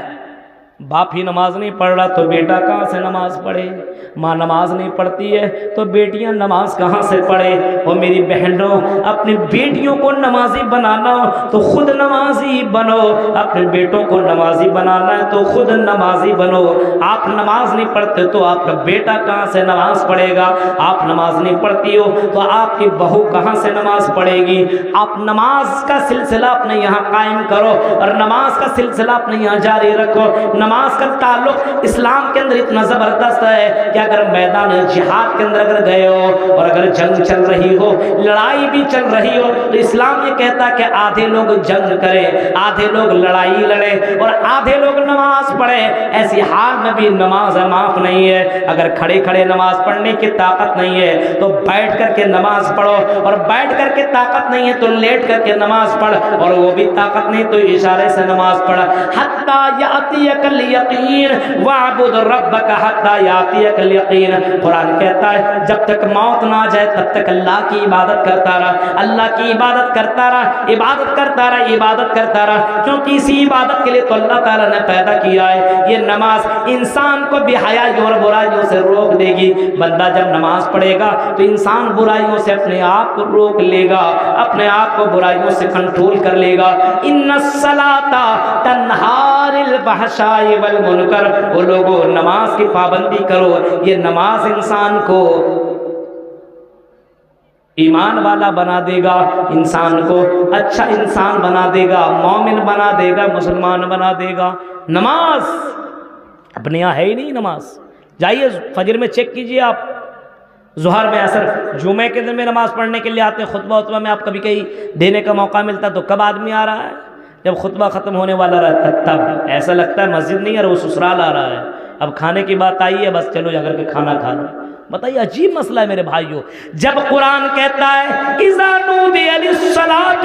باپ ہی نماز نہیں پڑھ رہا تو بیٹا کہاں سے نماز پڑھے؟ ماں نماز نہیں پڑھتی ہے تو بیٹیاں نماز کہاں سے پڑھے؟ اور میری بہنوں، اپنی بیٹیوں کو نمازی بنانا ہو تو خود نمازی بنو، اپنے بیٹوں کو نمازی بنانا ہے تو خود نمازی بنو. آپ نماز نہیں پڑھتے تو آپ کا بیٹا کہاں سے نماز پڑھے گا؟ آپ نماز نہیں پڑھتی ہو تو آپ کی بہو کہاں سے نماز پڑھے گی؟ آپ نماز کا سلسلہ اپنے یہاں قائم کرو، اور نماز کا سلسلہ اپنے یہاں جاری رکھو. نماز کا تعلق اسلام کے اندر اتنا زبردست ہے کہ اگر میدان جہاد کے اندر اگر گئے ہو اور اگر جنگ چل رہی ہو، لڑائی بھی چل رہی ہو، تو اسلام یہ کہتا ہے کہ آدھے لوگ جنگ کریں، آدھے لوگ لڑائی لڑیں اور آدھے لوگ نماز پڑھیں. ایسی حال میں بھی نماز معاف نہیں ہے. اگر کھڑے کھڑے نماز پڑھنے کی طاقت نہیں ہے تو بیٹھ کر کے نماز پڑھو، اور بیٹھ کر کے طاقت نہیں ہے تو لیٹ کر کے نماز پڑھ، اور وہ بھی طاقت نہیں تو اشارے سے نماز پڑھ. حتی یاتیک الیقین واعبد ربک حتی یاتیک الیقین. قرآن کہتا ہے جب تک موت نہ جائے تب تک اللہ کی عبادت کرتا رہا، اللہ کی عبادت کرتا رہا، عبادت کرتا رہا، عبادت کرتا رہا، کیونکہ اسی عبادت کے لیے تو اللہ تعالیٰ نے پیدا کیا ہے. یہ نماز انسان کو بے حیائی اور برائیوں سے روک دے گی. بندہ جب نماز پڑھے گا تو انسان برائیوں سے اپنے آپ کو روک لے گا، اپنے آپ کو برائیوں سے کنٹرول کر لے گا. ان الصلاۃ تنہی عن الفحشاء والمنکر. وہ لوگوں نماز کی پابندی کرو. یہ نماز انسان کو ایمان والا بنا دے گا، انسان کو اچھا انسان بنا دے گا، مومن بنا دے گا، مسلمان بنا دے گا. نماز اپنے یہاں ہے ہی نہیں. نماز جائیے فجر میں چیک کیجئے، آپ ظہر میں، عصر، جمعے کے دن میں نماز پڑھنے کے لیے آتے ہیں، خطبہ وطبہ میں آپ کبھی کہیں دینے کا موقع ملتا تو کب آدمی آ رہا ہے؟ جب خطبہ ختم ہونے والا رہتا ہے تب. ایسا لگتا ہے مسجد نہیں ہے، وہ سسرال آ رہا ہے. اب کھانے کی بات آئی ہے، بس چلو جا کر کے کھانا کھا لو. بتائیے عجیب مسئلہ ہے میرے بھائیوں. جب قرآن کہتا ہے اذا نودی للصلاۃ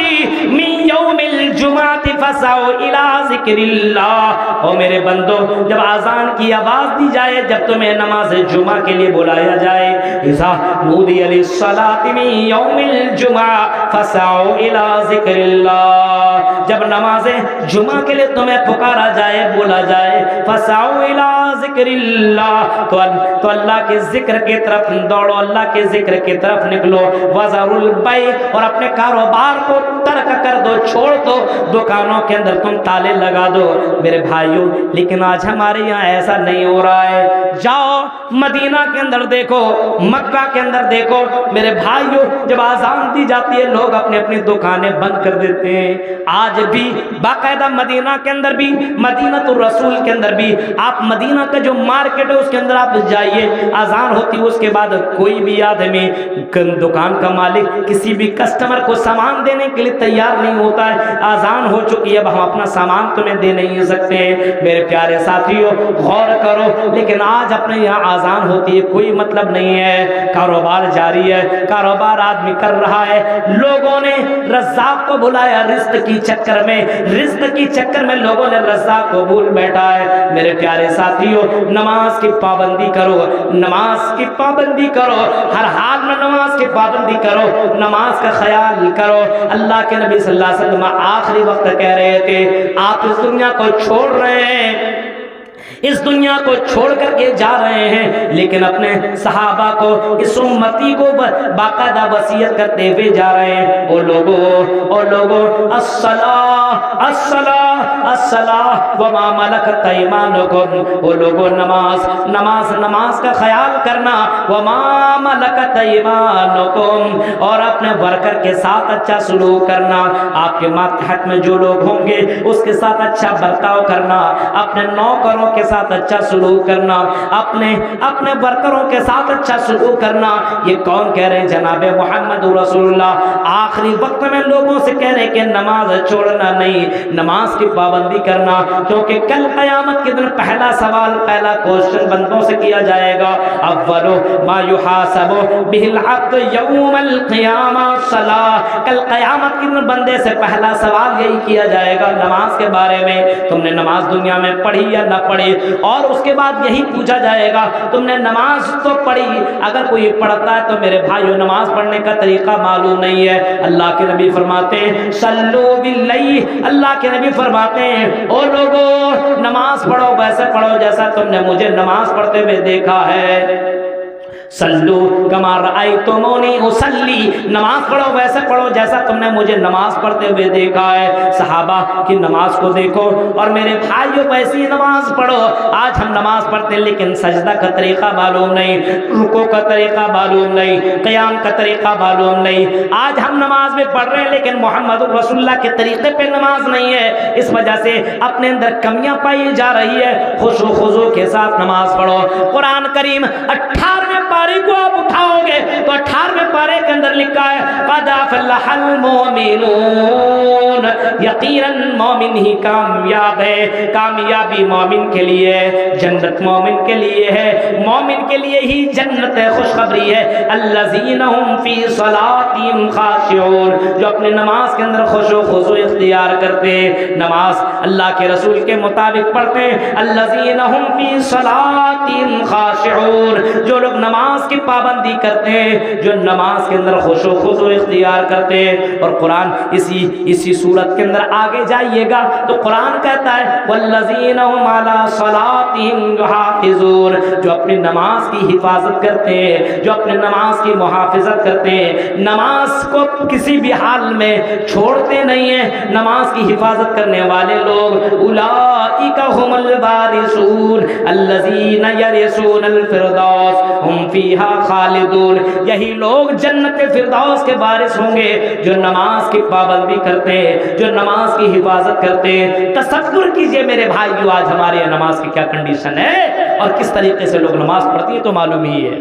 من یوم الجمعۃ فسعوا الی ذکر اللہ، او میرے بندو جب اذان کی آواز دی جائے، جب تمہیں نماز جمعہ کے لیے بلایا جائے، اذا نودی للصلاۃ من یوم الجمعہ فسعوا الی ذکر اللہ، جب نماز جمعہ کے لیے تمہیں پکارا جائے، بولا جائے، فسعوا الی ذکر اللہ، تو اللہ کے ذکر کے طرف دوڑو، اللہ کے ذکر کی طرف نکلو. وذروا البیع، اور اپنے کاروبار کو ترک کر دو، چھوڑ دو، دکانوں کے اندر تم تالے لگا دو. میرے بھائیوں لیکن آج ہمارے یہاں ایسا نہیں ہو رہا ہے. جاؤ مدینہ کے اندر دیکھو، مکہ کے اندر دیکھو میرے بھائیوں، جب اذان دی جاتی ہے لوگ اپنی اپنی دکانیں بند کر دیتے ہیں. آج بھی باقاعدہ مدینہ کے اندر بھی، مدینہ الرسول کے اندر بھی، آپ مدینہ کا جو مارکیٹ ہے اس کے اندر آپ جائیے، اذان ہوتی ہے اس کے بعد کوئی بھی آدمی دکان کا مالک کسی بھی کسٹمر کو سامان دینے کے لیے تیار نہیں ہوتا ہے۔ اذان ہو چکی ہے، اب ہم اپنا سامان تمہیں دے نہیں سکتے ہیں۔ میرے پیارے ساتھیوں غور کرو، لیکن آج اپنے یہاں اذان ہوتی ہے کوئی مطلب نہیں ہے، کاروبار جاری ہے، کاروبار آدمی کر رہا ہے۔ لوگوں نے رزاق کو بلایا رزق کی چکر میں، رزق کی چکر میں لوگوں نے رزاق کو بھول بیٹھا ہے۔ میرے پیارے ساتھیوں نماز کی پابندی کرو، نماز کی پابندی کرو، ہر حال میں نماز کی پابندی کرو، نماز کا خیال کرو۔ اللہ کے نبی صلی اللہ علیہ وسلم آخری وقت کہہ رہے تھے آپ اس دنیا کو چھوڑ رہے ہیں، اس دنیا کو چھوڑ کر کے جا رہے ہیں، لیکن اپنے صحابہ کو، اس امتی کو باقاعدہ وصیت کرتے ہوئے جا رہے ہیں، او لوگو الصلاۃ الصلاۃ الصلاۃ وما ملکت ایمانکم، او لوگو نماز کا خیال کرنا، وما ملکت ایمانکم، اور اپنے ورکر کے ساتھ اچھا سلوک کرنا، آپ کے ماتحت میں جو لوگ ہوں گے اس کے ساتھ اچھا برتاؤ کرنا، اپنے نوکروں کے ساتھ اچھا سلوک کرنا، اپنے ورکروں کے ساتھ اچھا سلوک کرنا۔ یہ کون کہہ رہے ہیں؟ جناب محمد رسول اللہ آخری وقت میں لوگوں سے کہہ رہے ہیں کہ نماز چھوڑنا نہیں، نماز کی پابندی کرنا، کیونکہ کل قیامت کے دن پہلا سوال، پہلا کوشچن بندوں سے کیا جائے گا، اولو ما یحاسب بہ العبد یوم القیامہ الصلاۃ، کل قیامت کے دن بندے سے پہلا سوال یہی کیا جائے گا نماز کے بارے میں، تم نے نماز دنیا میں پڑھی یا نہ پڑھی، اور اس کے بعد یہی پوچھا جائے گا تم نے نماز تو پڑھی، اگر کوئی پڑھتا ہے تو میرے بھائیو نماز پڑھنے کا طریقہ معلوم نہیں ہے۔ اللہ کے نبی فرماتے ہیں صلو باللیل، اللہ کے نبی فرماتے ہیں او لوگو نماز پڑھو ویسے پڑھو جیسا تم نے مجھے نماز پڑھتے ہوئے دیکھا ہے، صلو کما رأیتمونی اصلی، نماز پڑھو ویسے پڑھو جیسا تم نے مجھے نماز پڑھتے ہوئے دیکھا ہے۔ صحابہ کی نماز کو دیکھو اور میرے بھائیوں ویسی نماز پڑھو۔ آج ہم نماز پڑھتے ہیں لیکن سجدہ کا طریقہ معلوم نہیں، رکوع کا طریقہ معلوم نہیں، قیام کا طریقہ معلوم نہیں۔ آج ہم نماز میں پڑھ رہے ہیں لیکن محمد رسول اللہ کے طریقے پہ نماز نہیں ہے، اس وجہ سے اپنے اندر کمیاں پائی جا رہی ہے۔ خشوع خضوع کے ساتھ نماز پڑھو۔ قرآن کریم 18ویں پارے کو آپ اٹھاؤ گے تو 18ویں پارے کے اندر لکھا ہے قد افلح المؤمنون، یقیناً مومن ہی کامیاب ہے، کامیابی مومن کے لیے، جنت مومن کے لیے ہے، مومن کے لیے ہی جنت ہے، خوشخبری ہے۔ الذین هم فی صلاتهم خاشعون، جو اپنے نماز کے اندر خشوع خضوع اختیار کرتے، نماز اللہ کے رسول کے مطابق پڑھتے ہیں۔ الذین هم فی صلاتهم خاشعون، جو لوگ نماز کی پابندی کرتے ہیں، جو نماز کے اندر خشوع خضوع اختیار کرتے ہیں۔ اور قرآن اسی صورت کے اندر آگے جائیے گا تو قرآن کہتا ہے والذین هم علی صلاتهم یحافظون، جو اپنی نماز کی حفاظت کرتے ہیں، جو اپنے نماز کی محافظت کرتے ہیں، نماز کو کسی بھی حال میں چھوڑتے نہیں ہیں، نماز کی حفاظت کرنے والے لوگ اولئک هم الوارثون الذین یرثون الفردوس ہم فیہا خالدون، یہی لوگ جنت فردوس کے وارث ہوں گے جو نماز کی پابندی کرتے ہیں، جو نماز کی حفاظت کرتے ہیں۔ تصور کیجئے میرے بھائیو آج ہمارے یہاں نماز کی کیا کنڈیشن ہے اور کس طریقے سے لوگ نماز پڑھتی ہیں، تو معلوم ہی ہے۔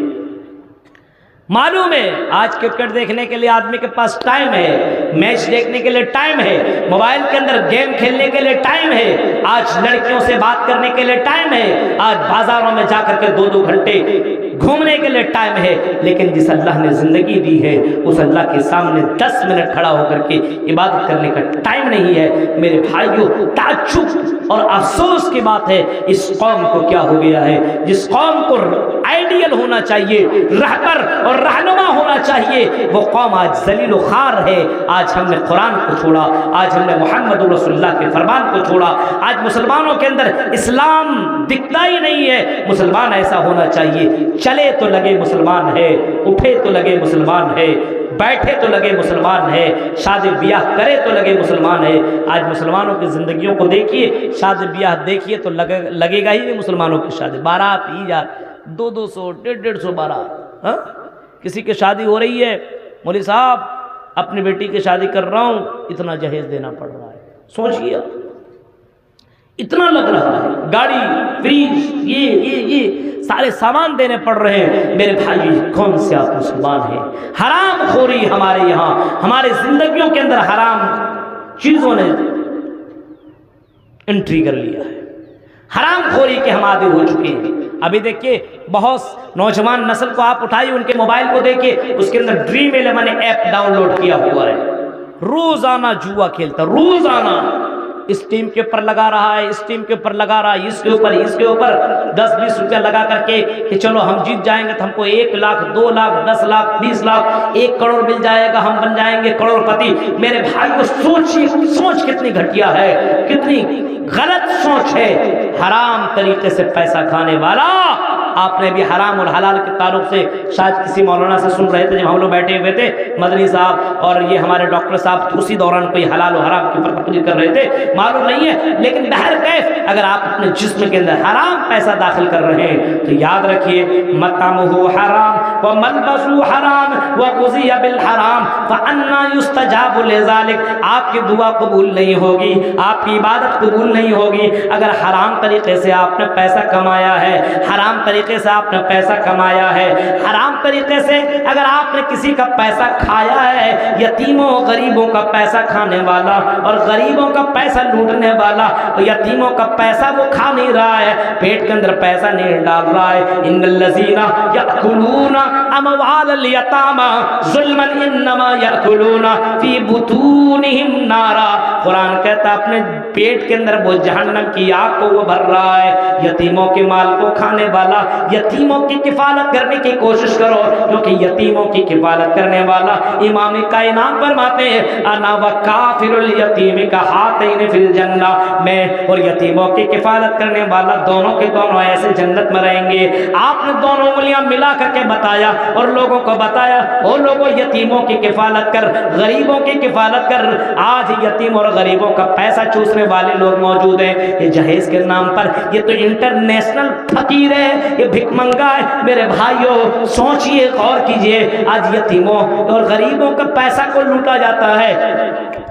معلوم ہے آج کرکٹ دیکھنے کے لیے آدمی کے پاس ٹائم ہے، میچ دیکھنے کے لیے ٹائم ہے، موبائل کے اندر گیم کھیلنے کے لیے ٹائم ہے، آج لڑکیوں سے بات کرنے کے لیے ٹائم ہے، آج بازاروں میں جا کر کے 2-2 گھنٹے گھومنے کے لیے ٹائم ہے، لیکن جس اللہ نے زندگی دی ہے اس اللہ کے سامنے 10 منٹ کھڑا ہو کر کے عبادت کرنے کا ٹائم نہیں ہے۔ میرے بھائیوں تعجب اور افسوس کی بات ہے اس قوم کو کیا ہو گیا ہے، جس قوم کو آئیڈیل ہونا چاہیے، رہبر اور رہنما ہونا چاہیے، وہ قوم آج ذلیل و خوار ہے۔ آج ہم نے قرآن کو چھوڑا، آج ہم نے محمد رسول اللہ کے فرمان کو چھوڑا، آج مسلمانوں کے اندر اسلام دکھتا ہی نہیں ہے۔ مسلمان ایسا ہونا چاہیے چلے تو لگے مسلمان ہے، اٹھے تو لگے مسلمان ہے، بیٹھے تو لگے مسلمان ہے، شادی بیاہ کرے تو لگے مسلمان ہے۔ آج مسلمانوں کی زندگیوں کو دیکھیے، شادی بیاہ دیکھیے تو لگے گا ہی نہیں مسلمانوں کی شادی، بارات ہی جا 200 150 بارات، ہاں کسی کی شادی ہو رہی ہے، مولوی صاحب اپنی بیٹی کی شادی کر رہا ہوں، اتنا جہیز دینا پڑ رہا ہے۔ سوچئے اتنا لگ رہا ہے، گاڑی، فریج، یہ سارے سامان دینے پڑ رہے ہیں۔ میرے بھائی کون سے آپ مسلمان ہیں؟ حرام خوری ہمارے یہاں، ہمارے زندگیوں کے اندر حرام چیزوں نے انٹری کر لیا ہے، حرام خوری کے ہم عادی ہو چکے ہیں۔ ابھی دیکھیے بہت نوجوان نسل کو آپ اٹھائیے، ان کے موبائل کو دیکھیے، اس کے اندر ڈریم 11 ایپ ڈاؤن لوڈ کیا ہوا ہے، روزانہ جوا کھیلتا، روزانہ اس ٹیم کے اوپر لگا رہا ہے، اس ٹیم کے اوپر لگا رہا ہے، اس کے اوپر 10-20 روپیہ لگا کر کے کہ چلو ہم جیت جائیں گے تو ہم کو 1 لاکھ 2 لاکھ 10 لاکھ 20 لاکھ 1 کروڑ مل جائے گا، ہم بن جائیں گے کروڑ پتی۔ میرے بھائی کو سوچ کتنی گھٹیا ہے، کتنی غلط سوچ ہے۔ حرام طریقے سے پیسہ کھانے والا، آپ نے بھی حرام اور حلال کے تعلق سے شاید کسی مولانا سے سن رہے تھے جب ہم لوگ بیٹھے ہوئے تھے، مدنی صاحب اور یہ ہمارے ڈاکٹر صاحب، تو اسی دوران کوئی حلال و حرام کے اوپر تقریر کر رہے تھے، معلوم نہیں ہے، لیکن بہرکیف اگر آپ اپنے جسم کے اندر حرام پیسہ داخل کر رہے ہیں تو یاد رکھیے مطعمہ حرام وملبسہ حرام وغذی بالحرام فانا یستجاب لذلک۔ آپ کی دعا قبول نہیں ہوگی، آپ کی عبادت قبول نہیں ہوگی اگر حرام طریقے سے آپ نے پیسہ کمایا ہے، حرام طریقے سے آپ نے پیسہ کمایا ہے، حرام طریقے سے اگر آپ نے کسی کا پیسہ کھایا ہے، یتیموں غریبوں کا پیسہ کھانے والا اور غریبوں کا پیسہ لوٹنے والا، یتیموں کا پیسہ وہ کھا نہیں رہا ہے، پیٹ کے اندر پیسہ نہیں ڈال رہا ہے۔ ان الذین یأکلون اموال الیتامی ظلما انما یأکلون فی بطونہم نارا۔ قرآن کہتا ہے اپنے پیٹ کے اندر وہ جہنم کی آگ کو وہ بھر رہا ہے۔ یتیموں کے مال کو کھانے والا، یتیموں کی کفالت کرنے کی کوشش کرو، کیونکہ یتیموں کی کفالت کرنے والا امام کائنات فرماتے ہیں انا وکافر الیتیم کہاتین فی الجنہ، میں اور یتیموں کی کفالت کرنے والا دونوں کے دونوں ایسے جنت میں رہیں گے۔ آپ نے دونوں انگلیاں ملا کر کے بتایا اور لوگوں کو بتایا، اور لوگوں یتیموں کی کفالت کر، غریبوں کی کفالت کر۔ آج یتیم اور غریبوں کا پیسہ چوسنے والے لوگ موجود ہیں، یہ جہیز کے نام پر، یہ تو انٹرنیشنل فقیر ہے، یہ بھک منگا ہے۔ میرے بھائیوں سوچئے، غور کیجئے، آج یتیموں اور غریبوں کا پیسہ کو لوٹا جاتا ہے،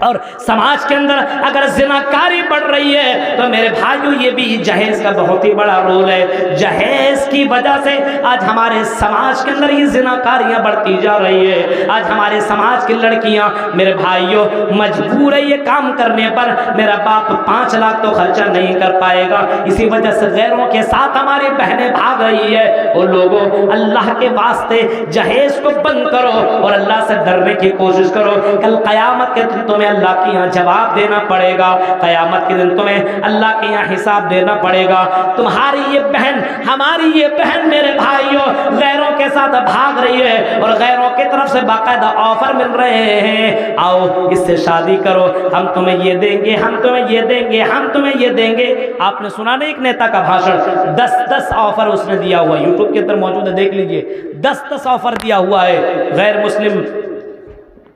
اور سماج کے اندر اگر زناکاری بڑھ رہی ہے تو میرے بھائیوں یہ بھی جہیز کا بہت ہی بڑا رول ہے۔ جہیز کی وجہ سے آج ہمارے سماج کے اندر یہ زناکاریاں بڑھتی جا رہی ہے۔ آج ہمارے سماج کی لڑکیاں میرے بھائیوں مجبور ہے یہ کام کرنے پر، میرا باپ 5 لاکھ تو خرچہ نہیں کر پائے گا، اسی وجہ سے غیروں کے ساتھ ہماری بہنیں بھاگ رہی ہے۔ اور لوگوں اللہ کے واسطے جہیز کو بند کرو اور اللہ سے ڈرنے کی کوشش کرو۔ کل قیامت کے دن تمہیں اللہ کے یہاں جواب دینا پڑے گا، قیامت کے دن تمہیں اللہ کے یہاں حساب دینا پڑے گا۔ تمہاری یہ بہن، ہماری یہ بہن میرے بھائیوں غیروں کے ساتھ بھاگ رہی ہے اور غیروں کی طرف سے باقاعدہ آفر مل رہے ہیں، آؤ اس سے شادی کرو، ہم تمہیں یہ دیں گے، ہم تمہیں یہ دیں گے، ہم تمہیں یہ دیں گے۔ آپ نے سنا نہیں ایک نیتا کا بھاشن، 10 آفر اس نے دیا ہوا ہے، یوٹیوب کے اندر موجود ہے، دیکھ لیجئے، 10 آفر دیا ہوا ہے غیر مسلم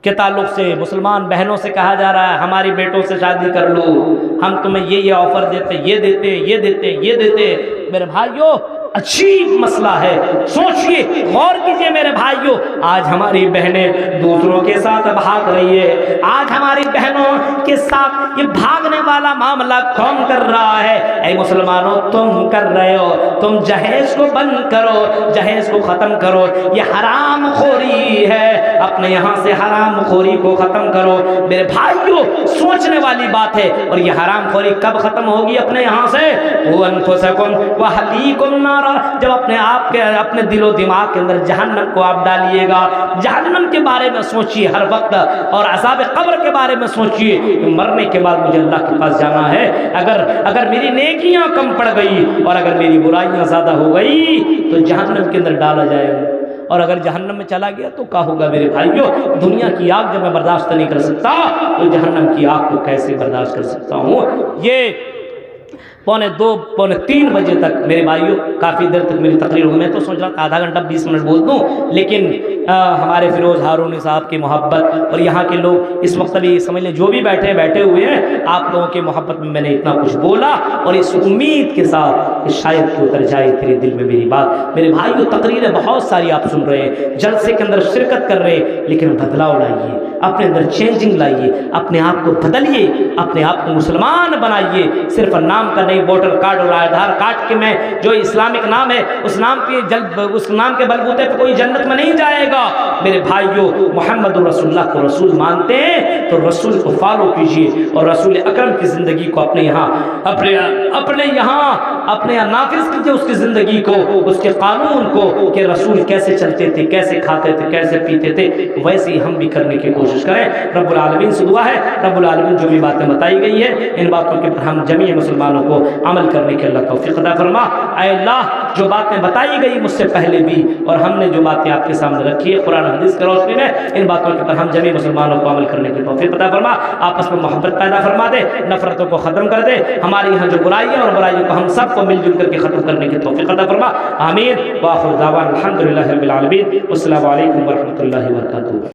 کے تعلق سے۔ مسلمان بہنوں سے کہا جا رہا ہے ہماری بیٹوں سے شادی کر لو، ہم تمہیں یہ آفر دیتے، یہ دیتے، یہ دیتے، یہ دیتے۔ میرے بھائیوں عجیب مسئلہ ہے، سوچئے، غور کیجئے میرے بھائیوں، آج ہماری بہنیں دوسروں کے ساتھ بھاگ رہی ہے۔ آج ہماری بہنوں کے ساتھ یہ بھاگنے والا معاملہ کون کر رہا ہے؟ اے مسلمانوں تم کر رہے ہو۔ تم جہیز کو بند کرو، جہیز کو ختم کرو، یہ حرام خوری ہے، اپنے یہاں سے حرام خوری کو ختم کرو۔ میرے بھائیوں سوچنے والی بات ہے، اور یہ حرام خوری کب ختم ہوگی اپنے یہاں سے؟ وَأَنفُسَكُمْ وَأَهْلِيكُمْ نَارًا، جب اپنے آپ کے اپنے دل و دماغ کے اندر جہنم کو آپ ڈالیے گا۔ جہنم کے بارے میں سوچئے ہر وقت، اور عذاب قبر کے بارے میں سوچئے کہ مرنے کے بعد مجھے اللہ کے پاس جانا ہے۔ اگر میری نیکیاں کم پڑ گئی اور اگر میری برائیاں زیادہ ہو گئی تو جہنم کے اندر ڈالا جائے گا، اور اگر جہنم میں چلا گیا تو کیا ہوگا میرے بھائیوں؟ دنیا کی آگ جب میں برداشت نہیں کر سکتا تو جہنم کی آگ کو کیسے برداشت کر سکتا ہوں؟ یہ 2:45 3 بجے تک میرے بھائیوں کافی دیر تک میری تقریر ہوئی. میں تو سوچ رہا تھا آدھا گھنٹہ 20 منٹ بول دوں, لیکن ہمارے فیروز ہارونی صاحب کی محبت اور یہاں کے لوگ اس وقت بھی سمجھ لیں جو بھی بیٹھے ہوئے ہیں, آپ لوگوں کی محبت میں نے اتنا کچھ بولا, اور اس امید کے ساتھ کہ شاید کہ اتر جائے تیرے دل میں میری بات. میرے بھائیوں تقریریں بہت ساری آپ سن رہے ہیں, جلسے کے اندر شرکت کر رہے ہیں, لیکن بدلاؤ لائیے, اپنے اندر چینجنگ لائیے, اپنے آپ کو بدلیے, اپنے آپ کو مسلمان بنائیے. صرف نام کا نہیں, ووٹر کارڈ اور آدھار کارڈ کے میں جو اسلامک نام ہے اس نام کے بلبوتے پہ کوئی جنت میں نہیں جائے گا. میرے بھائیوں محمد رسول اللہ کو رسول مانتے ہیں تو رسول کو فالو کیجیے, اور رسول اکرم کی زندگی کو اپنے یہاں نافذ کیجیے, اس کی زندگی کو, اس کے قانون کو, کہ رسول کیسے چلتے تھے, کیسے کھاتے تھے, کیسے پیتے تھے, ویسے ہی ہم بھی کرنے کی کوشش کریں. رب العالمین سے دعا ہے, رب العالمین جو بھی باتیں بتائی گئی ہیں ان باتوں کے پر ہم جمیع مسلمانوں کو عمل کرنے کے اللہ توفیق عطا فرما. اے اللہ جو باتیں بتائی گئی مجھ سے پہلے بھی, اور ہم نے جو باتیں آپ کے سامنے رکھی ہے قرآن حدیث کی روشنی میں, ان باتوں کے پر ہم جمیع مسلمانوں کو عمل کرنے کی توفیق عطا فرما. آپس میں محبت پیدا فرما دے, نفرتوں کو ختم کر دے, ہمارے یہاں جو برائیاں اور برائیوں کو ہم سب کو مل جل کر کے ختم کرنے کی توفیق عطا فرما. آمین. وآخر دعوانا الحمدللہ رب العالمین. والسلام علیکم ورحمۃ اللہ وبرکاتہ.